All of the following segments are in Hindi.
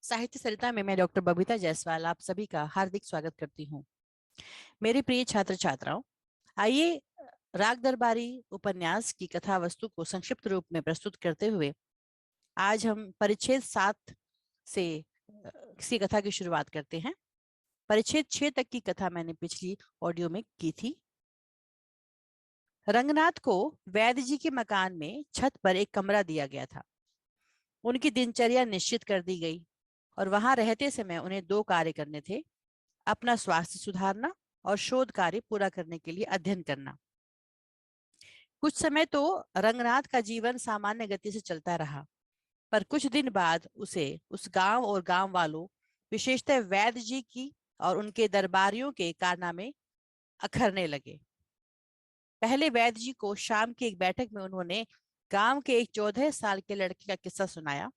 साहित्य सरिता में मैं डॉक्टर बबीता जायसवाल आप सभी का हार्दिक स्वागत करती हूँ। मेरे प्रिय छात्र छात्राओं, आइए राग दरबारी उपन्यास की कथा वस्तु को संक्षिप्त रूप में प्रस्तुत करते हुए आज हम परिच्छेद 7 से किसी कथा की शुरुआत करते हैं। परिच्छेद 6 तक की कथा मैंने पिछली ऑडियो में की थी। रंगनाथ को वैद्य जी के मकान में छत पर एक कमरा दिया गया था। उनकी दिनचर्या निश्चित कर दी गई और वहां रहते समय उन्हें दो कार्य करने थे: अपना स्वास्थ्य सुधारना और शोध कार्य पूरा करने के लिए अध्ययन करना। कुछ समय तो रंगनाथ का जीवन सामान्य गति से चलता रहा, पर कुछ दिन बाद उसे उस गांव और गांव वालों, विशेषतः वैद्य जी की और उनके दरबारियों के कारनामे अखरने लगे। पहले वैद्य जी को शाम की एक बैठक में उन्होंने गांव के एक 14 साल के लड़के का किस्सा सुनाया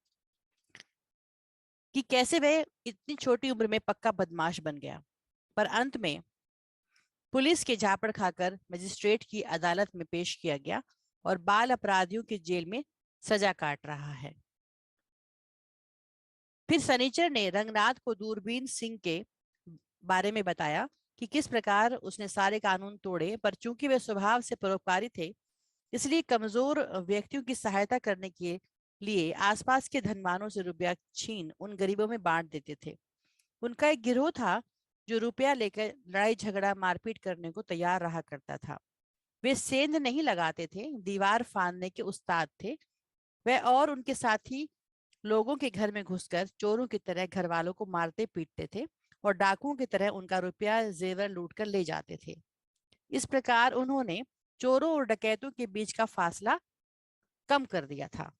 कि कैसे वह इतनी छोटी उम्र में पक्का बदमाश बन गया, पर अंत में पुलिस के झापड़ खाकर मजिस्ट्रेट की अदालत में पेश किया गया और बाल अपराधियों की जेल में सजा काट रहा है। फिर सनीचर ने रंगनाथ को दूरबीन सिंह के बारे में बताया कि किस प्रकार उसने सारे कानून तोड़े, पर चूंकि वे स्वभाव से परोपकारी थे, इसलिए कमजोर व्यक्तियों की सहायता करने के लिए आसपास के धनवानों से रुपया छीन उन गरीबों में बांट देते थे। उनका एक गिरोह था जो रुपया लेकर लड़ाई झगड़ा मारपीट करने को तैयार रहा करता था। वे सेंध नहीं लगाते थे, दीवार फाड़ने के उस्ताद थे। वह और उनके साथी लोगों के घर में घुसकर चोरों की तरह घर वालों को मारते पीटते थे और डाकुओं की तरह उनका रुपया जेवर लूट कर ले जाते थे। इस प्रकार उन्होंने चोरों और डकैतों के बीच का फासला कम कर दिया था।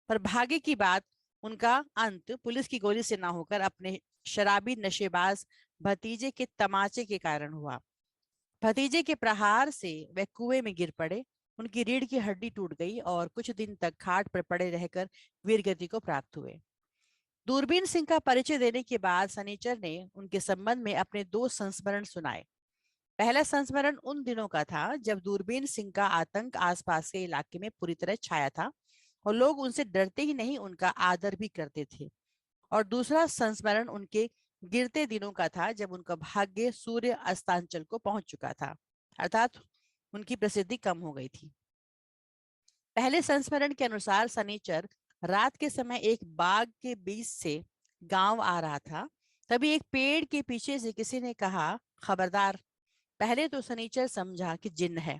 पर भाग्य की बात, उनका अंत पुलिस की गोली से ना होकर अपने शराबी नशेबाज भतीजे के तमाचे के कारण हुआ। भतीजे के प्रहार से वह कुएं में गिर पड़े। उनकी रीढ़ की हड्डी टूट गई और कुछ दिन तक खाट पर पड़े रहकर वीरगति को प्राप्त हुए। दूरबीन सिंह का परिचय देने के बाद सनीचर ने उनके संबंध में अपने दो संस्मरण सुनाए। पहला संस्मरण उन दिनों का था जब दूरबीन सिंह का आतंक आसपास के इलाके में पूरी तरह छाया था और लोग उनसे डरते ही नहीं, उनका आदर भी करते थे। और दूसरा संस्मरण उनके गिरते दिनों का था जब उनका भाग्य सूर्य अस्तांचल को पहुंच चुका था, अर्थात उनकी प्रसिद्धि कम हो गई थी। पहले संस्मरण के अनुसार सनीचर रात के समय एक बाग के बीच से गांव आ रहा था। तभी एक पेड़ के पीछे से किसी ने कहा, खबरदार। पहले तो सनीचर समझा कि जिन्न है,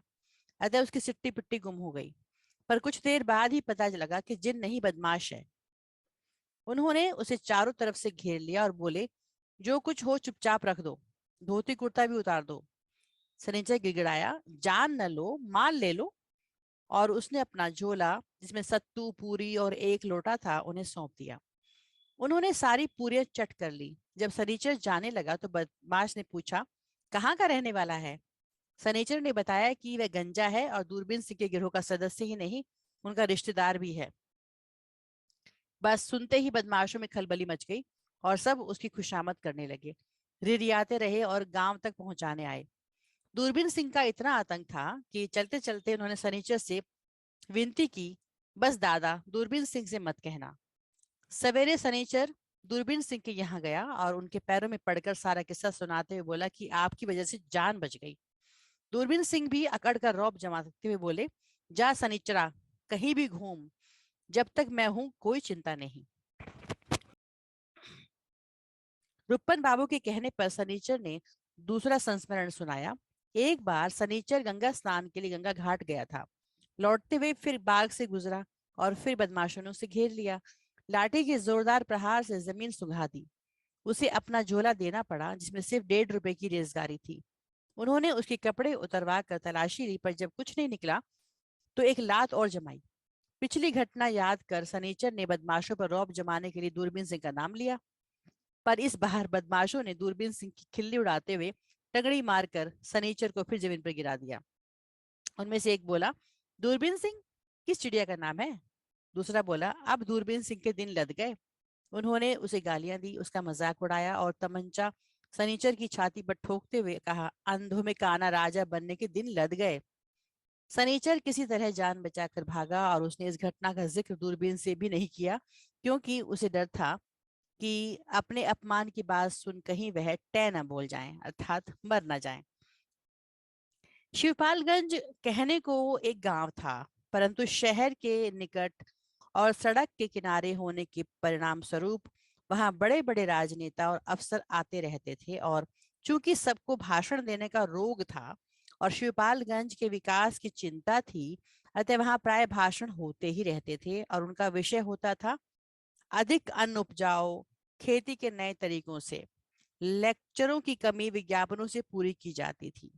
अतः उसकी सिट्टी पिट्टी गुम हो गई। पर कुछ देर बाद ही पता लगा कि जिन्न नहीं, बदमाश है। उन्होंने उसे चारों तरफ से घेर लिया और बोले, जो कुछ हो चुपचाप रख दो, धोती कुर्ता भी उतार दो। सनीचर गिड़गिड़ाया, जान न लो, माल ले लो। और उसने अपना झोला, जिसमें सत्तू पूरी और एक लोटा था, उन्हें सौंप दिया। उन्होंने सारी पूरियां चट कर ली। जब सनीचर जाने लगा तो बदमाश ने पूछा, कहाँ का रहने वाला है? सनीचर ने बताया कि वह गंजा है और दूरबीन सिंह के गिरोह का सदस्य ही नहीं, उनका रिश्तेदार भी है। बस सुनते ही बदमाशों में खलबली मच गई और सब उसकी खुशामद करने लगे, रिरियाते रहे और गांव तक पहुंचाने आए। दूरबीन सिंह का इतना आतंक था कि चलते चलते उन्होंने सनीचर से विनती की, बस दादा, दूरबीन सिंह से मत कहना। सवेरे सनीचर दूरबीन सिंह के यहाँ गया और उनके पैरों में पड़कर सारा किस्सा सुनाते हुए बोला कि आपकी वजह से जान बच गई। दूरबीन सिंह भी अकड़ कर रौब जमाते हुए बोले, जा सनीचरा, कहीं भी घूम, जब तक मैं हूं कोई चिंता नहीं। रुपन बाबू के कहने पर सनीचर ने दूसरा संस्मरण सुनाया। एक बार सनीचर गंगा स्नान के लिए गंगा घाट गया था। लौटते हुए फिर बाग से गुजरा और फिर बदमाशों ने उसे घेर लिया। लाठी के जोरदार प्रहार से जमीन सुंघा दी। उसे अपना झोला देना पड़ा, जिसमें सिर्फ 1.5 रुपए की रेजगारी थी। उन्होंने उसके कपड़े उतरवा कर तलाशी ली, पर जब कुछ नहीं निकला तो एक लात और जमाई। पिछली घटना याद कर सनीचर ने बदमाशों पर रौब जमाने के लिए दूरबीन सिंह का नाम लिया, पर इस बार बदमाशों ने दूरबीन सिंह की खिल्ली उड़ाते हुए टंगड़ी मारकर सनीचर को फिर जमीन पर गिरा दिया। उनमें से एक बोला, दूरबीन सिंह किस चिड़िया का नाम है? दूसरा बोला, अब दूरबीन सिंह के दिन लद गए। उन्होंने उसे गालियां दी, उसका मजाक उड़ाया और तमंचा सनीचर की छाती पर ठोकते हुए कहा, अंधों में काना राजा बनने के दिन लद गए। सनीचर किसी तरह जान बचाकर भागा और उसने इस घटना का जिक्र दूरबीन से भी नहीं किया, क्योंकि उसे डर था कि अपने अपमान की बात सुन कहीं वह टै न बोल जाएं, अर्थात मर न जाएं। शिवपालगंज कहने को एक गांव था, परंतु शहर के निकट और सड़क के किनारे होने के परिणाम स्वरूप वहां बड़े बड़े राजनेता और अफसर आते रहते थे। और चूंकि सबको भाषण देने का रोग था और शिवपालगंज के विकास की चिंता थी, अतः वहां प्राय भाषण होते ही रहते थे और उनका विषय होता था अधिक अन्न उपजाओ, खेती के नए तरीकों से। लेक्चरों की कमी विज्ञापनों से पूरी की जाती थी।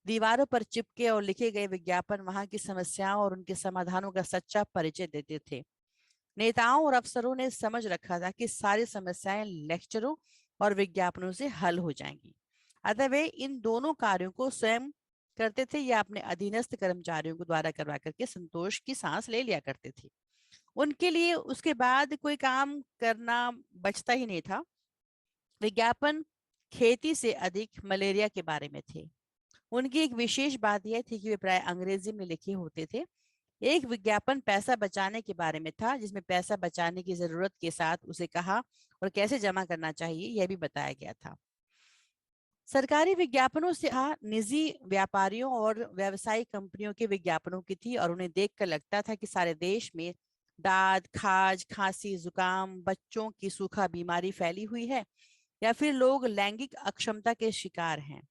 दीवारों पर चिपके और लिखे गए विज्ञापन वहां की समस्याओं और उनके समाधानों का सच्चा परिचय देते थे। नेताओं और अफसरों ने समझ रखा था कि सारी समस्याएं लेक्चरों और विज्ञापनों से हल हो जाएंगी, अतः वे इन दोनों कार्यों को स्वयं करते थे या अपने अधीनस्थ कर्मचारियों को द्वारा करवा करके संतोष की सांस ले लिया करते थे। उनके लिए उसके बाद कोई काम करना बचता ही नहीं था। विज्ञापन खेती से अधिक मलेरिया के बारे में थे। उनकी एक विशेष बात यह थी कि वे प्राय अंग्रेजी में लिखे होते थे। एक विज्ञापन पैसा बचाने के बारे में था, जिसमें पैसा बचाने की जरूरत के साथ उसे कहा और कैसे जमा करना चाहिए यह भी बताया गया था। सरकारी विज्ञापनों से निजी व्यापारियों और व्यवसायिक कंपनियों के विज्ञापनों की थी, और उन्हें देखकर लगता था कि सारे देश में दाद, खाज, खांसी, जुकाम, बच्चों की सूखा बीमारी फैली हुई है या फिर लोग लैंगिक अक्षमता के शिकार हैं।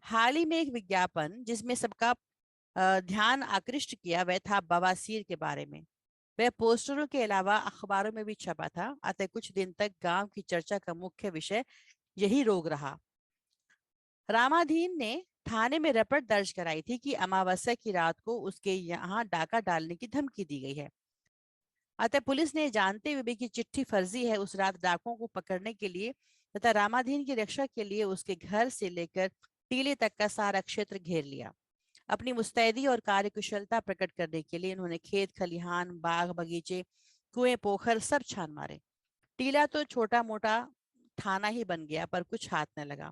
हाल ही में एक विज्ञापन जिसमें सबका ध्यान आकृष्ट किया वह था बवासीर के बारे में। वह पोस्टरों के अलावा अखबारों में भी छपा था, अतः कुछ दिन तक गांव की चर्चा का मुख्य विषय यही रोग रहा। रामाधीन ने थाने में रिपोर्ट दर्ज कराई थी कि अमावस्या की रात को उसके यहाँ डाका डालने की धमकी दी गई है। अतः पुलिस ने जानते हुए भी कि चिट्ठी फर्जी है, उस रात डाकुओं को पकड़ने के लिए तथा रामाधीन की रक्षा के लिए उसके घर से लेकर टीले तक का सारा क्षेत्र घेर लिया। अपनी मुस्तैदी और कार्यकुशलता प्रकट करने के लिए इन्होंने खेत खलिहान, बाग बगीचे, कुएं पोखर सब छान मारे। टीला तो छोटा मोटा थाना ही बन गया, पर कुछ हाथ न लगा।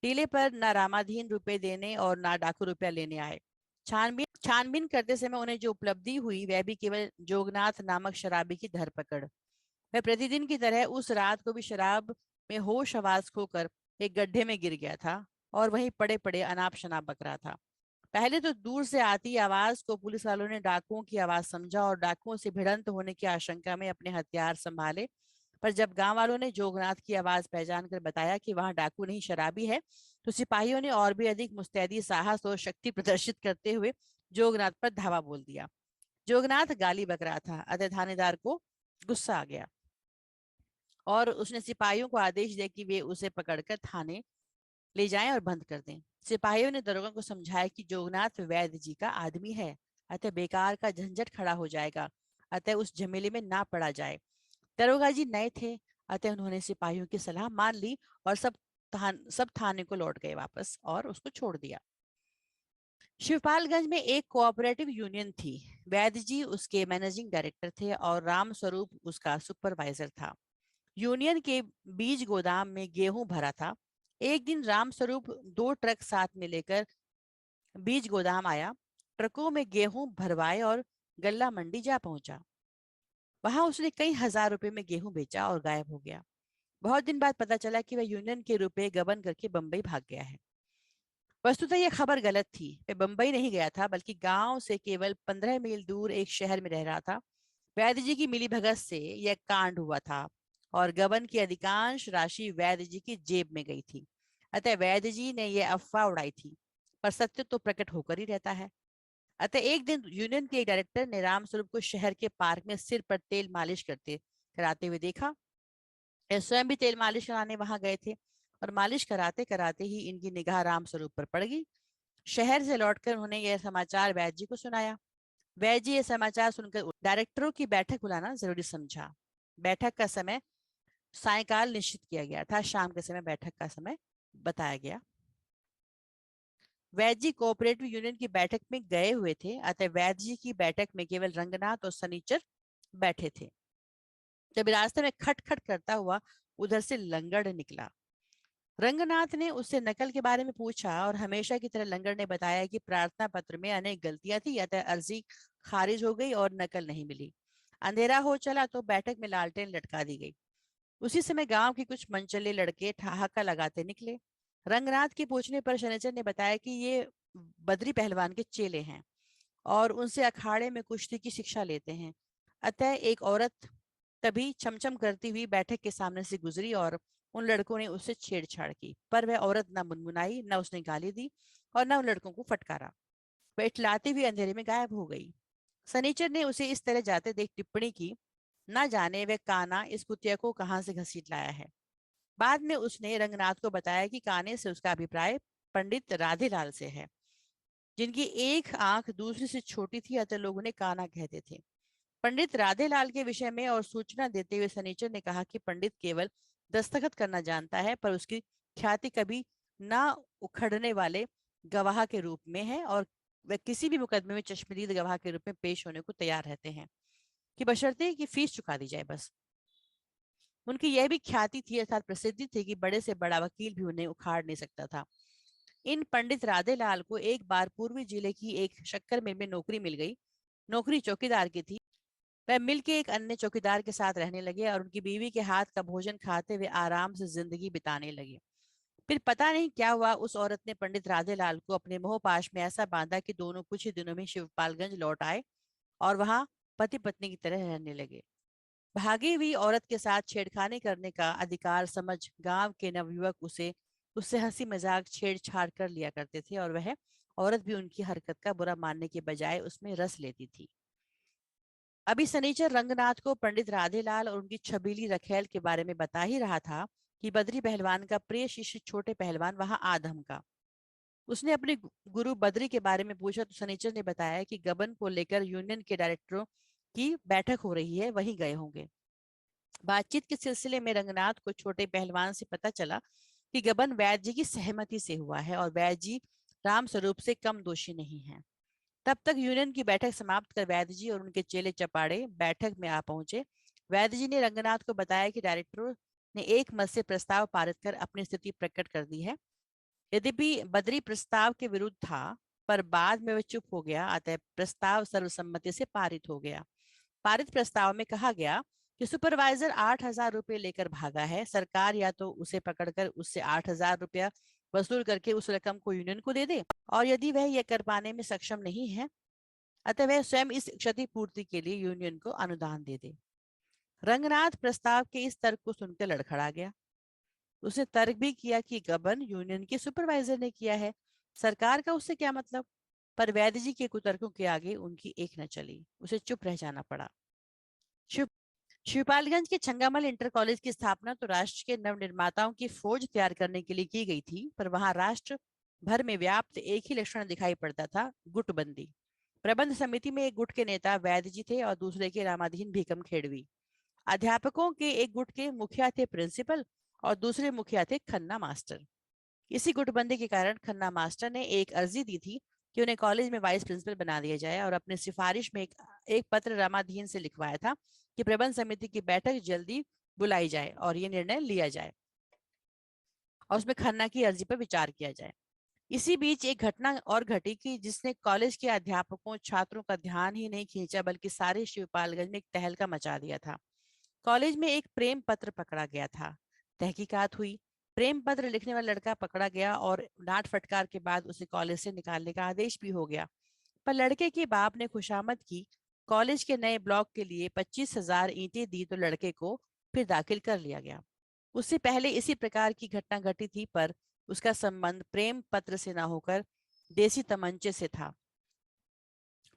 टीले पर ना रामाधीन रुपए देने और ना डाकू रुपया लेने आए। छानबीन करते समय उन्हें जो उपलब्धि हुई वह भी केवल जोगनाथ नामक शराबी की धरपकड़। वह प्रतिदिन की तरह उस रात को भी शराब में होश हवास खोकर एक गड्ढे में गिर गया था और वहीं पड़े पड़े अनाप शनाप बक रहा था। पहले तो दूर से आती आवाज को पुलिस वालों ने डाकुओं की आवाज समझा और डाकुओं से भिड़ंत होने की आशंका में अपने हथियार संभाले। पर जब गांव वालों ने जोगनाथ की आवाज पहचान कर बताया कि वहां डाकू नहीं शराबी है, तो सिपाहियों ने और भी अधिक मुस्तैदी, साहस और शक्ति प्रदर्शित करते हुए जोगनाथ पर धावा बोल दिया। जोगनाथ गाली बक रहा था, अतः थानेदार को गुस्सा आ गया और उसने सिपाहियों को आदेश दिया कि वे उसे पकड़कर थाने ले जाएं और बंद कर दें। सिपाहियों ने दरोगा को समझाया कि जोगनाथ वैद्य जी का आदमी है, अतः बेकार का झंझट खड़ा हो जाएगा, अतः उस झमेले में ना पड़ा जाए। दरोगा जी नए थे, अतः उन्होंने सिपाहियों की सलाह मान ली और सब थाने को लौट गए वापस और उसको छोड़ दिया। शिवपालगंज में एक कोऑपरेटिव यूनियन थी। वैद्य जी उसके मैनेजिंग डायरेक्टर थे और राम स्वरूप उसका सुपरवाइजर था। यूनियन के बीज गोदाम में गेहूं भरा था। एक दिन राम स्वरूप 2 ट्रक साथ में लेकर बीज गोदाम आया, ट्रकों में गेहूं भरवाए और गल्ला मंडी जा पहुंचा। वहां उसने कई हजार रुपए में गेहूं बेचा और गायब हो गया। बहुत दिन बाद पता चला कि वह यूनियन के रुपए गबन करके बंबई भाग गया है। वस्तुतः यह खबर गलत थी। वह बंबई नहीं गया था, बल्कि गांव से केवल 15 मील दूर एक शहर में रह रहा था। वैद्य जी की मिलीभगत से यह कांड हुआ था और गबन की अधिकांश राशि वैद्य जी की जेब में गई थी। अतः वैद्य जी ने यह अफवाह उड़ाई थी, पर सत्य तो प्रकट होकर ही रहता है। अतः एक दिन यूनियन के एक डायरेक्टर ने राम स्वरूप को शहर के पार्क में सिर पर तेल मालिश करते कराते हुए देखा। वे स्वयं भी तेल मालिश कराने वहां गए थे और मालिश कराते कराते ही इनकी निगाह राम स्वरूप पर पड़ गई। शहर से लौटकर उन्होंने यह समाचार वैद्य जी को सुनाया। वैद्य जी ये समाचार सुनकर डायरेक्टरों की बैठक बुलाना जरूरी समझा। बैठक का समय सायकाल निश्चित किया गया था। शाम के समय बैठक का समय बताया गया। वैद्य जी कोऑपरेटिव यूनियन की बैठक में गए हुए थे, अतः वैद्य जी की बैठक में केवल रंगनाथ और सनीचर बैठे थे। जब रास्ते में खट खट करता हुआ उधर से लंगड़ निकला। रंगनाथ ने उससे नकल के बारे में पूछा और हमेशा की तरह लंगर ने बताया कि प्रार्थना पत्र में अनेक गलतियां थी, अतः अर्जी खारिज हो गई और नकल नहीं मिली। अंधेरा हो चला तो बैठक में लालटेन लटका दी गई। उसी समय गांव के कुछ मनचले लड़के ठहाका लगाते निकले। रंगनाथ के पूछने पर शनिचर ने बताया कि ये बद्री पहलवान के चेले हैं और उनसे अखाड़े में कुश्ती की शिक्षा लेते हैं। अतः एक औरत तभी छमछम करती हुई बैठक के सामने से गुजरी और उन लड़कों ने उससे छेड़छाड़ की, पर वह औरत न मुनमुनाई, न उसने गाली दी और न उन लड़कों को फटकारा। वह इठलाते हुए अंधेरे में गायब हो गई। सनीचर ने उसे इस तरह जाते देख टिप्पणी की, न जाने वह काना इस कुतिया को कहाँ से घसीट लाया है। बाद में उसने रंगनाथ को बताया कि काने से उसका अभिप्राय पंडित राधेलाल से है, जिनकी एक आंख दूसरी से छोटी थी, अतः लोग उन्हें काना कहते थे। पंडित राधेलाल के विषय में और सूचना देते हुए सनीचर ने कहा कि पंडित केवल दस्तखत करना जानता है, पर उसकी ख्याति कभी ना उखड़ने वाले गवाह के रूप में है और वह किसी भी मुकदमे में चश्मदीद गवाह के रूप में पेश होने को तैयार रहते हैं, कि बशर्ते कि फीस चुका दी जाए बस। उनकी यह भी ख्याति थी अर्थात प्रसिद्धि थी कि बड़े से बड़ा वकील भी उन्हें उखाड़ नहीं सकता था। इन पंडित राधेलाल को एक बार पूर्वी जिले की एक शक्कर मिल में नौकरी मिल गई। नौकरी चौकीदार की थी। वह मिल के एक अन्य चौकीदार के साथ रहने लगे और उनकी बीवी के हाथ का भोजन खाते हुए आराम से जिंदगी बिताने लगे। फिर पता नहीं क्या हुआ, उस औरत ने पंडित राधेलाल को अपने मोहपाश में ऐसा बांधा कि दोनों कुछ ही दिनों में शिवपालगंज लौट आए और वहां पति पत्नी की तरह रहने लगे। भागी हुई औरत के साथ छेड़खानी करने का अधिकार समझ गांव के नवयुवक उसे उससे हंसी मजाक छेड़छाड़ कर लिया करते थे और वह औरत भी उनकी हरकत का बुरा मानने के बजाय उसमें रस लेती थी। अभी सनीचर रंगनाथ को पंडित राधेलाल और उनकी छबीली रखेल के बारे में बता ही रहा था कि बद्री पहलवान का प्रिय शिष्य छोटे पहलवान वहां आधम का। उसने अपने गुरु बद्री के बारे में पूछा तो सनीचर ने बताया कि गबन को लेकर यूनियन के डायरेक्टरों की बैठक हो रही है, वहीं गए होंगे। बातचीत के सिलसिले में रंगनाथ को छोटे पहलवान से पता चला कि गबन वैद्य जी की सहमति से हुआ है और वैद्य जी राम स्वरूप से कम दोषी नहीं है। तब तक यूनियन की बैठक समाप्त कर वैद्य जी और उनके चेले चपाड़े बैठक में आ पहुंचे। वैद्य जी ने रंगनाथ को बताया कि डायरेक्टरों ने एक मत से प्रस्ताव पारित कर अपनी स्थिति प्रकट कर दी है। यद्यपि बद्री प्रस्ताव के विरुद्ध था, पर बाद में वह चुप हो गया, अतः प्रस्ताव सर्वसम्मति से पारित हो गया। पारित प्रस्ताव में कहा गया कि सुपरवाइजर 8,000 रुपये लेकर भागा है। सरकार या तो उसे पकड़कर उससे 8,000 रुपया वसूल करके उस रकम को यूनियन को दे दे, और यदि वह यह कर पाने में सक्षम नहीं है, अतः वह स्वयं इस क्षतिपूर्ति के लिए यूनियन को अनुदान दे दे। रंगनाथ प्रस्ताव के इस तर्क को सुनकर लड़खड़ा गया। उसने तर्क भी किया कि गबन यूनियन के सुपरवाइजर ने किया है, सरकार का उससे क्या मतलब। पर वैद्य जी के कुतर्कों के आगे उनकी एक न चली, उसे चुप रह जाना पड़ा। शिव शिवपालगंज के छंगामल इंटर कॉलेज की स्थापना तो राष्ट्र के नवनिर्माताओं की फौज तैयार करने के लिए की गई थी, पर वहां राष्ट्र भर में व्याप्त एक ही लक्षण दिखाई पड़ता था, गुटबंदी। प्रबंध समिति में एक गुट के नेता वैद्य जी थे और दूसरे के रामाधीन भीकम खेड़वी। अध्यापकों के एक गुट के मुखिया थे प्रिंसिपल और दूसरे मुखिया थे खन्ना मास्टर। इसी गुटबंदी के कारण खन्ना मास्टर ने एक अर्जी दी थी कि उन्हें कॉलेज में वाइस प्रिंसिपल बना दिया जाए और अपनी सिफारिश में एक पत्र रामाधीन से लिखवाया था कि प्रबंध समिति की बैठक जल्दी बुलाई जाए और ये निर्णय लिया जाए और उसमें खन्ना की अर्जी पर विचार किया जाए। इसी बीच एक घटना और घटी कि जिसने कॉलेज के अध्यापकों छात्रों का ध्यान ही नहीं खींचा, बल्कि सारे शिवपालगंज में एक तहलका मचा दिया था। कॉलेज में एक प्रेम पत्र पकड़ा गया था। तहकीकात हुई, प्रेम पत्र लिखने वाला लड़का पकड़ा गया और डांट फटकार के बाद उसे कॉलेज से निकालने का आदेश भी हो गया। पर लड़के के बाप ने खुशामद की। कॉलेज के नए ब्लॉक के लिए 25,000 ईंटें दी तो लड़के को फिर दाखिल कर लिया गया। उससे पहले इसी प्रकार की घटना घटी थी, पर उसका संबंध प्रेम पत्र से ना होकर देसी तमंचे से था।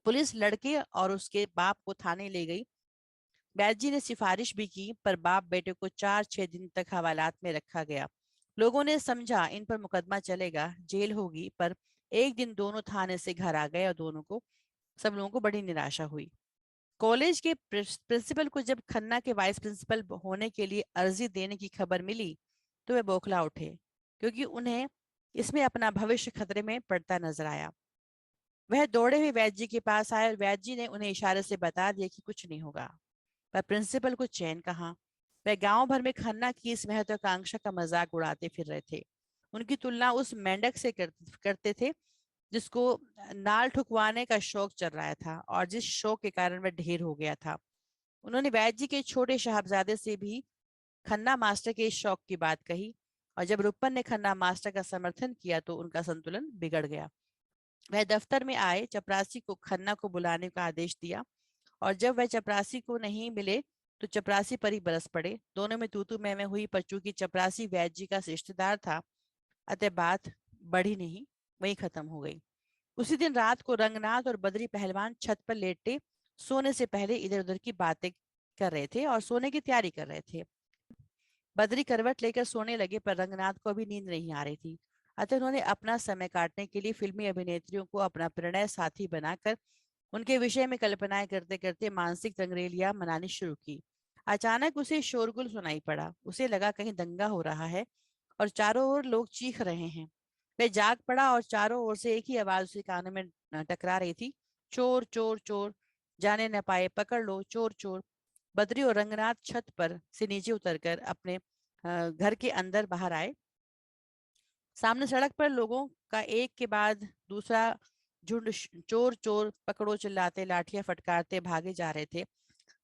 पुलिस लड़के और उसके बाप को थाने ले गई। वैद्य जी ने सिफारिश भी की, पर बाप बेटे को 4-6 दिन तक हवालात में रखा गया। लोगों ने समझा इन पर मुकदमा चलेगा, जेल होगी, पर एक दिन दोनों थाने से घर आ गए और सब लोगों को बड़ी निराशा हुई। कॉलेज के प्रिंसिपल को जब खन्ना के वाइस प्रिंसिपल होने के लिए अर्जी देने की खबर मिली तो वे बौखला उठे, क्योंकि उन्हें इसमें अपना भविष्य खतरे में पड़ता नजर आया। वह दौड़े हुए वैद्य जी के पास आए और वैद्य जी ने उन्हें इशारे से बता दिया कि कुछ नहीं होगा। पर प्रिंसिपल को चैन कहाँ। वह गांव भर में खन्ना की इस महत्वाकांक्षा का मजाक उड़ाते फिर रहे थे। उनकी तुलना उस मेंढक से करते थे जिसको नाल ठुकवाने का शौक चल रहा था और जिस शौक के कारण वह ढेर हो गया था। उन्होंने वैद्य जी के छोटे साहबजादे से भी खन्ना मास्टर के इस शौक की बात कही, और जब रुपन ने खन्ना मास्टर का समर्थन किया तो उनका संतुलन बिगड़ गया। वह दफ्तर में आए, चपरासी को खन्ना को बुलाने का आदेश दिया, और जब वह चपरासी को नहीं मिले तो चपरासी पर ही बरस पड़े। दोनों में तूतू मैं हुई, पर चूंकि चपरासी वैद्य जी का रिश्तेदार था, अतः बात बढ़ी नहीं, वही खत्म हो गई। उसी दिन रात को रंगनाथ और बद्री पहलवान छत पर लेटे सोने से पहले इधर उधर की बातें कर रहे थे और सोने की तैयारी कर रहे थे। बद्री करवट लेकर सोने लगे, पर रंगनाथ को अभी नींद नहीं आ रही थी। अतः उन्होंने अपना समय काटने के लिए फिल्मी अभिनेत्रियों को अपना प्रणय साथी बनाकर उनके विषय में कल्पनाएं करते करते मानसिक रंगरेलियां मनानी शुरू की। अचानक उसे शोरगुल सुनाई पड़ा। उसे लगा कहीं दंगा हो रहा है और चारों ओर लोग चीख रहे हैं। वह जाग पड़ा और चारों ओर से एक ही आवाज उसके कानों में टकरा रही थी, चोर चोर चोर, जाने न पाए पकड़ लो, चोर चोर। बद्री और रंगनाथ छत पर से नीचे उतरकर अपने घर के अंदर बाहर आए। सामने सड़क पर लोगों का एक के बाद दूसरा झुंड चोर चोर पकड़ो चिल्लाते लाठियां फटकारते भागे जा रहे थे।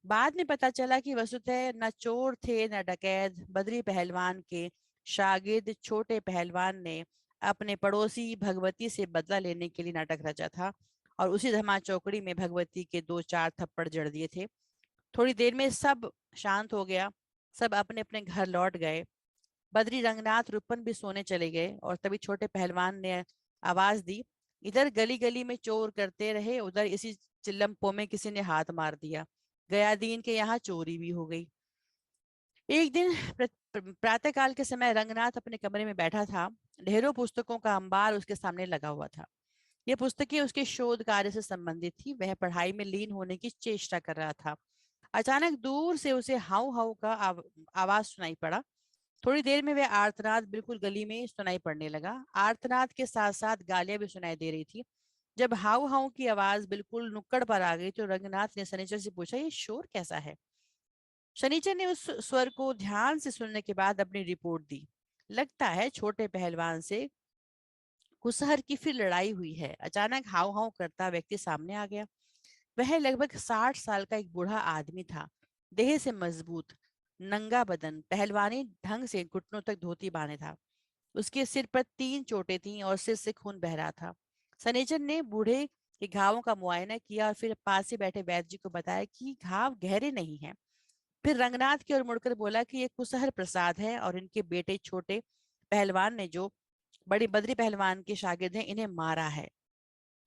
बाद में पता चला कि वसुतः न चोर थे न डकैत। बद्री पहलवान के शागिर्द छोटे पहलवान ने अपने पड़ोसी भगवती से बदला लेने के लिए नाटक रचा था, और उसी धमा चौकड़ी में भगवती के दो चार थप्पड़ जड़ दिए थे। थोड़ी देर में सब शांत हो गया। सब अपने अपने घर लौट गए। बद्री रंगनाथ रुपन भी सोने चले गए, और तभी छोटे पहलवान ने आवाज दी, इधर गली गली में चोर करते रहे, उधर इसी चिल्लमपो में किसी ने हाथ मार दिया, गया दीन के यहाँ चोरी भी हो गई। एक दिन प्रातःकाल के समय रंगनाथ अपने कमरे में बैठा था। ढेरों पुस्तकों का अंबार उसके सामने लगा हुआ था। ये पुस्तकें उसके शोध कार्य से संबंधित थी। वह पढ़ाई में लीन होने की चेष्टा कर रहा था। अचानक दूर से उसे हाउ हाउ का आवाज सुनाई पड़ा। थोड़ी देर में वह आर्तनाद बिल्कुल गली में सुनाई पड़ने लगा। आर्तनाद के साथ साथ गालियां भी सुनाई दे रही थी। जब हाउ हाउ की आवाज बिल्कुल नुक्कड़ पर आ गई तो रंगनाथ ने सनीचर से पूछा, ये शोर कैसा है? शनीचर ने उस स्वर को ध्यान से सुनने के बाद अपनी रिपोर्ट दी। लगता है छोटे पहलवान से कुसहर की फिर लड़ाई हुई है। अचानक हाउ हाउ करता व्यक्ति सामने आ गया। वह लगभग 60 साल का एक बूढ़ा आदमी था। देह से मजबूत, नंगा बदन, पहलवानी ढंग से घुटनों तक धोती बांधे था। उसके सिर पर 3 चोटें थीं और सिर से खून बह रहा था। सनेचर ने बूढ़े के घावों का मुआयना किया और फिर पास से बैठे वैद्य जी को बताया कि घाव गहरे नहीं हैं। फिर रंगनाथ की ओर मुड़कर बोला कि ये कुसहर प्रसाद है और इनके बेटे छोटे पहलवान ने, जो बड़ी बद्री पहलवान के शागिर्द हैं, इन्हें मारा है।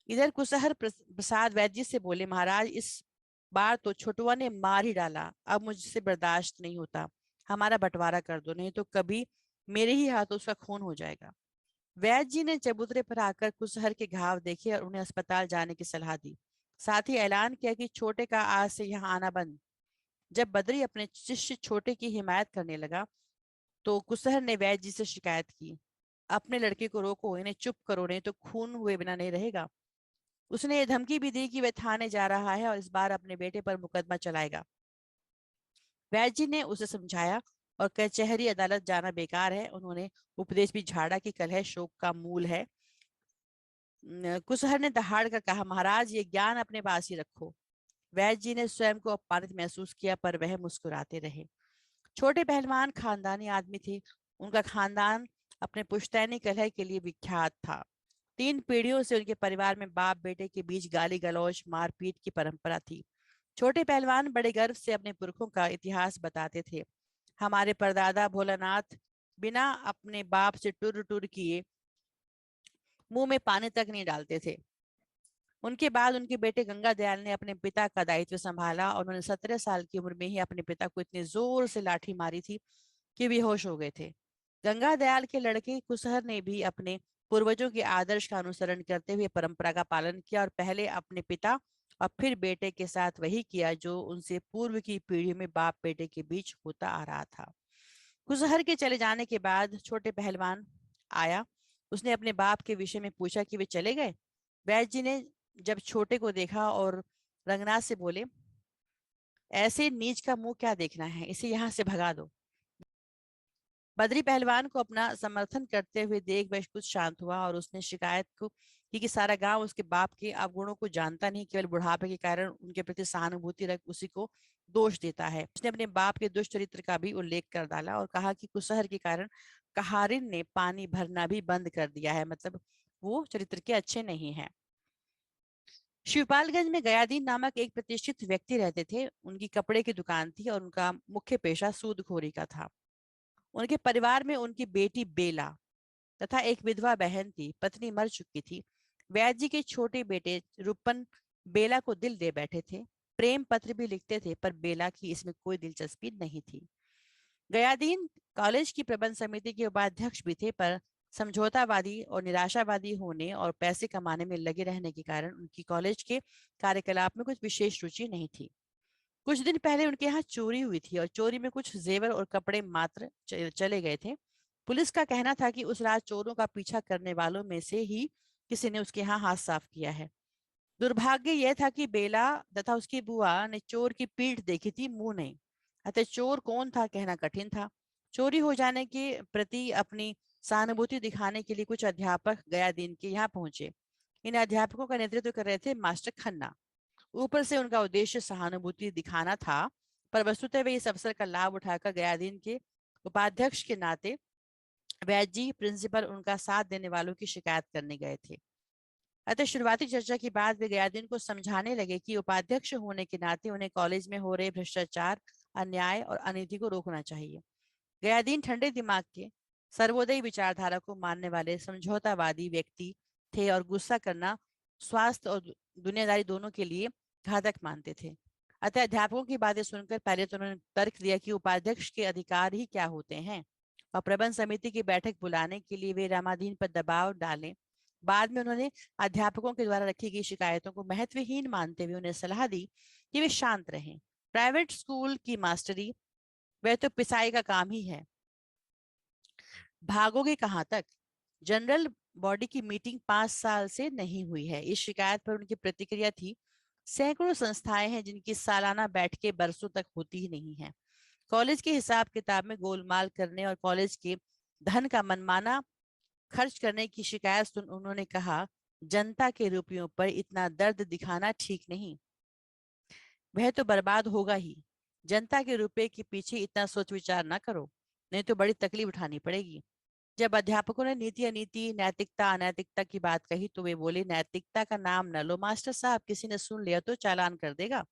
इधर कुसहर प्रसाद वैद्य जी से बोले, महाराज इस बार तो छोटुआ ने मार ही डाला, अब मुझसे बर्दाश्त नहीं होता, हमारा बंटवारा कर दो, नहीं तो कभी मेरे ही हाथों उसका खून हो जाएगा। वैद्य जी ने चबूतरे पर आकर कुसहर के घाव देखे और उन्हें अस्पताल जाने की सलाह दी। साथ ही ऐलान किया कि छोटे का आज से यहाँ आना बंद। जब बद्री अपने शिष्य छोटे की हिमायत करने लगा तो कुसहर ने वैद्य जी से शिकायत की, अपने लड़के को रोको, इन्हें चुप करो, नहीं तो खून हुए बिना नहीं रहेगा। उसने ये धमकी भी दी कि वह थाने जा रहा है और इस बार अपने बेटे पर मुकदमा चलाएगा। वैद्य जी ने उसे समझाया और कचहरी अदालत जाना बेकार है। उन्होंने उपदेश भी झाड़ा कि कलह शोक का मूल है। कुसहर ने दहाड़ कर कहा, महाराज ये ज्ञान अपने पास ही रखो। वैद्य जी ने स्वयं को अपमानित महसूस किया, पर वह मुस्कुराते रहे। छोटे पहलवान खानदानी आदमी थे। उनका खानदान अपने पुश्तैनी कलह के लिए विख्यात था। 3 पीढ़ियों से उनके परिवार में बाप बेटे के बीच गाली गलौज मारपीट की परंपरा थी। छोटे पहलवान बड़े गर्व से अपने पुरखों का इतिहास बताते थे। हमारे परदादा भोलानाथ बिना अपने बाप से टुर टुर किए मुंह में पानी तक नहीं डालते थे। उनके बाद उनके बेटे गंगा दयाल ने अपने पिता का दायित्व संभाला और उन्होंने 17 साल की उम्र में ही अपने पिता को इतनी जोर से लाठी मारी थी कि बेहोश हो गए थे। गंगा दयाल के लड़के कुसहर ने भी अपने पूर्वजों के आदर्श का अनुसरण करते हुए परंपरा का पालन किया और पहले अपने पिता और फिर बेटे के साथ वही किया जो उनसे पूर्व की पीढ़ी में बाप बेटे के बीच होता आ रहा था। कुसहर के चले जाने के बाद छोटे पहलवान आया। उसने अपने बाप के विषय में पूछा कि वे चले गए। वैद्य जी ने जब छोटे को देखा और रंगनाथ से बोले, ऐसे नीच का मुंह क्या देखना है, इसे यहाँ से भगा दो। बद्री पहलवान को अपना समर्थन करते हुए देख वह कुछ शांत हुआ और उसने शिकायत को की कि सारा गांव उसके बाप के अवगुणों को जानता नहीं, केवल बुढ़ापे के कारण उनके प्रति सहानुभूति रख उसी को दोष देता है। उसने अपने बाप के दुष्ट चरित्र का भी उल्लेख कर डाला और कहा कि कुसहर के कारण कहारिन ने पानी भरना भी बंद कर दिया है, मतलब वो चरित्र के अच्छे नहीं है। शिवपालगंज में गयादीन नामक एक प्रतिष्ठित व्यक्ति रहते थे। उनकी कपड़े की दुकान थी और उनका मुख्य पेशा सूदखोरी का था। उनके परिवार में उनकी बेटी बेला तथा एक विधवा बहन थी, पत्नी मर चुकी थी। वैद्य जी के छोटे बेटे रूपन बेला को दिल दे बैठे थे, प्रेम पत्र भी लिखते थे, पर बेला की इसमें कोई दिलचस्पी नहीं थी। गयादीन कॉलेज की प्रबंध समिति के उपाध्यक्ष भी थे, पर समझौतावादी और निराशावादी होने और पैसे कमाने में लगे रहने के कारण उनकी कॉलेज के कार्यकलाप में कुछ विशेष रुचि नहीं थी। कुछ दिन पहले उनके यहाँ चोरी हुई थी और चोरी में कुछ जेवर और कपड़े मात्र चले गए थे। पुलिस का कहना था कि उस रात चोरों का पीछा करने वालों में से ही किसी ने उसके यहाँ हाथ साफ किया है। दुर्भाग्य यह था कि बेला तथा उसकी बुआ ने चोर की पीठ देखी थी, मुंह नहीं। अतः चोर कौन था कहना कठिन था। चोरी हो जाने के प्रति अपनी सहानुभूति दिखाने के लिए कुछ अध्यापक गया दिन के यहाँ पहुंचे। इन अध्यापकों का नेतृत्व कर रहे थे मास्टर खन्ना। ऊपर से उनका उद्देश्य सहानुभूति दिखाना था, पर वस्तुतः वे इस अवसर का लाभ उठाकर गयादीन के उपाध्यक्ष के नाते वैद्य जी प्रिंसिपल उनका साथ देने वालों की शिकायत करने गए थे। अतः शुरुआती चर्चा के बाद वे गयादीन को समझाने लगे कि उपाध्यक्ष होने के नाते उन्हें कॉलेज में हो रहे भ्रष्टाचार, अन्याय और अनिति को रोकना चाहिए। गयादीन ठंडे दिमाग के सर्वोदयी विचारधारा को मानने वाले समझौतावादी व्यक्ति थे और गुस्सा करना स्वास्थ्य और दुनियादारी दोनों के लिए घातक मानते थे। अतः अध्यापकों की बातें सुनकर पहले तो उन्होंने तर्क दिया कि उपाध्यक्ष के अधिकार ही क्या होते हैं और प्रबंध समिति की बैठक बुलाने के लिए वे रामाधीन पर दबाव डालें। बाद में उन्होंने अध्यापकों के द्वारा रखी गई शिकायतों को महत्वहीन मानते हुए उन्हें सलाह दी कि वे शांत रहें। प्राइवेट स्कूल की मास्टरी वह तो पिसाई का काम ही है, भागोगे कहाँ तक। जनरल बॉडी की मीटिंग 5 साल से नहीं हुई है। इस शिकायत पर उनकी प्रतिक्रिया थी, सैकड़ों संस्थाएं हैं जिनकी सालाना बैठकें बरसों तक होती ही नहीं है। कॉलेज के हिसाब किताब में गोलमाल करने और कॉलेज के धन का मनमाना खर्च करने की शिकायत सुन उन्होंने कहा, जनता के रुपयों पर इतना दर्द दिखाना ठीक नहीं, वह तो बर्बाद होगा ही। जनता के रुपए के पीछे इतना सोच विचार ना करो, नहीं तो बड़ी तकलीफ उठानी पड़ेगी। जब अध्यापकों ने नीति अनीति, नैतिकता अनैतिकता की बात कही तो वे बोले, नैतिकता का नाम न लो मास्टर साहब, किसी ने सुन लिया तो चालान कर देगा।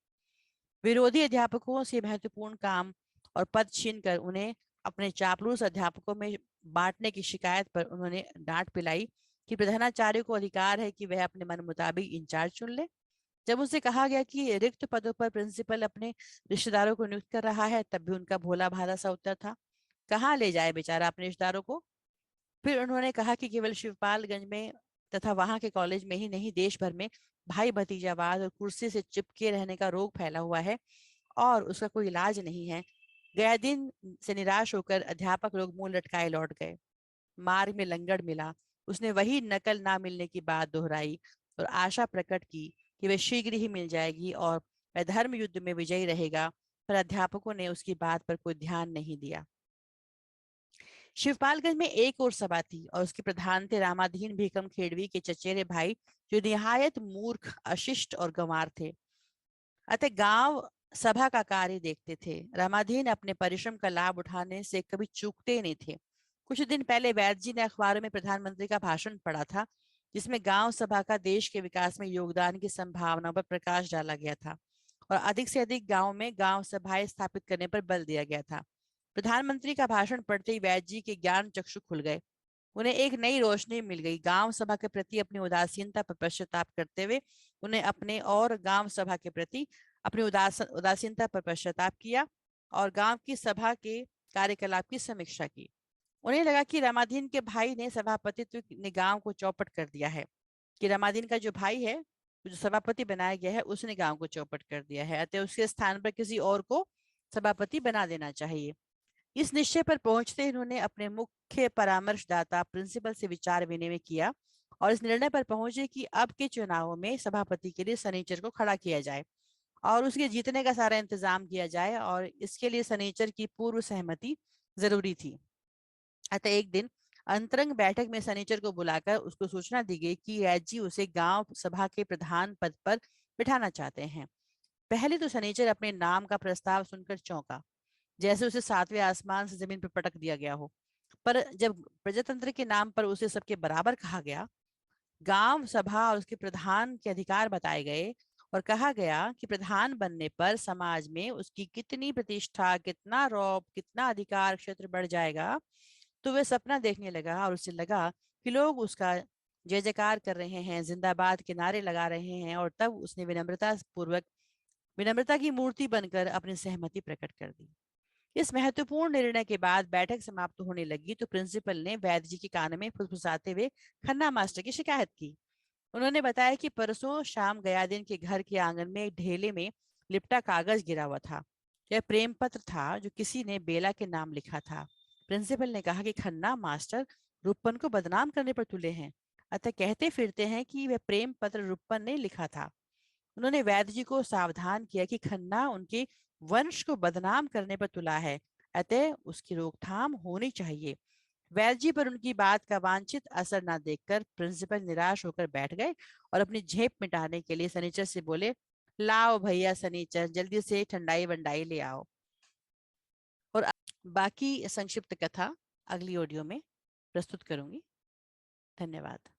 विरोधी अध्यापकों से महत्वपूर्ण काम और पद छीनकर उन्हें अपने चापलूस अध्यापकों में बांटने की शिकायत पर उन्होंने डांट पिलाई कि प्रधानाचार्य को अधिकार है कि वह अपने मन मुताबिक इंचार्ज चुन ले। जब उनसे कहा गया कि रिक्त पदों पर प्रिंसिपल अपने रिश्तेदारों को नियुक्त कर रहा है, तब भी उनका भोला भाला सा उत्तर था, कहाँ ले जाए बेचारा अपने रिश्तेदारों को। फिर उन्होंने कहा कि केवल शिवपालगंज में तथा वहां के कॉलेज में ही नहीं, देश भर में भाई भतीजावाद और कुर्सी से चिपके रहने का रोग फैला हुआ है और उसका कोई इलाज नहीं है। गया दिन से निराश होकर अध्यापक लोग मुंह लटकाए लौट गए। मार्ग में लंगड़ मिला, उसने वही नकल ना मिलने की बात दोहराई और आशा प्रकट की कि वह शीघ्र ही मिल जाएगी और वह धर्म युद्ध में विजयी रहेगा, पर अध्यापकों ने उसकी बात पर कोई ध्यान नहीं दिया। शिवपालगंज में एक और सभा थी और उसके प्रधान थे रामाधीन भीकम खेड़वी के चचेरे भाई, जो निहायत मूर्ख, अशिष्ट और गंवार थे। अतः गांव सभा का कार्य देखते थे। रामाधीन अपने परिश्रम का लाभ उठाने से कभी चूकते नहीं थे। कुछ दिन पहले वैद्य जी ने अखबारों में प्रधानमंत्री का भाषण पढ़ा था, जिसमें गांव सभा का देश के विकास में योगदान की संभावना पर प्रकाश डाला गया था और अधिक से अधिक गांव में गांव सभाएं स्थापित करने पर बल दिया गया था। प्रधानमंत्री का भाषण पढ़ते ही वैद्य जी के ज्ञान चक्षु खुल गए। उन्हें एक नई रोशनी मिल गई। गांव सभा के प्रति अपनी उदासीनता पर पश्चाताप करते हुए उन्हें अपने और गांव सभा के प्रति अपनी उदासीनता पर पश्चाताप किया और गांव की सभा के कार्यकलाप की समीक्षा की। उन्हें लगा कि रामाधीन के भाई ने सभापतित्व ने गांव को चौपट कर दिया है, कि रामाधीन का जो भाई है, जो सभापति बनाया गया है, उसने गांव को चौपट कर दिया है, अतः उसके स्थान पर किसी और को सभापति बना देना चाहिए। इस निश्चय पर पहुंचते इन्होंने अपने मुख्य परामर्शदाता प्रिंसिपल से विचार विनिमय किया और इस निर्णय पर पहुंचे कि अब के चुनावों में सभापति के लिए सनीचर को खड़ा किया जाए और उसके जीतने का सारा इंतजाम किया जाए और इसके लिए सनीचर की पूर्व सहमति जरूरी थी। अतः एक दिन अंतरंग बैठक में सनीचर को बुलाकर उसको सूचना दी गई कि एजी उसे गांव सभा के प्रधान पद पर बिठाना चाहते हैं। पहले तो सनीचर अपने नाम का प्रस्ताव सुनकर चौंका, जैसे उसे सातवें आसमान से जमीन पर पटक दिया गया हो। पर जब प्रजातंत्र के नाम पर उसे सबके बराबर कहा गया, गांव सभा और उसके प्रधान के अधिकार बताए गए और कहा गया कि प्रधान बनने पर समाज में उसकी कितनी प्रतिष्ठा, कितना रौब, कितना अधिकार क्षेत्र बढ़ जाएगा, तो वह सपना देखने लगा और उसे लगा कि लोग उसका जय जयकार कर रहे हैं, जिंदाबाद के नारे लगा रहे हैं। और तब उसने विनम्रता की मूर्ति बनकर अपनी सहमति प्रकट कर दी। इस महत्वपूर्ण निर्णय के बाद बैठक समाप्त होने लगी तो प्रिंसिपल ने वैद्य जी के कान में फुसफुसाते हुए खन्ना मास्टर की शिकायत की। उन्होंने बताया कि परसों शाम गयादीन के घर के आंगन में एक ढेले में लिपटा कागज गिरा हुआ था। यह प्रेम पत्र था जो किसी ने बेला के नाम लिखा था। प्रिंसिपल ने कहा कि खन्ना मास्टर रूपन को बदनाम करने पर तुले हैं, अतः कहते फिरते हैं कि वह प्रेम पत्र रूपन ने लिखा था। उन्होंने वैद्य जी को सावधान किया कि खन्ना उनके वंश को बदनाम करने पर तुला है, अतः उसकी रोकथाम होनी चाहिए। वैद्य जी पर उनकी बात का वांछित असर ना देखकर प्रिंसिपल निराश होकर बैठ गए और अपनी झेप मिटाने के लिए सनीचर से बोले, लाओ भैया सनीचर, जल्दी से ठंडाई वंडाई ले आओ। और बाकी संक्षिप्त कथा अगली ऑडियो में प्रस्तुत करूंगी। धन्यवाद।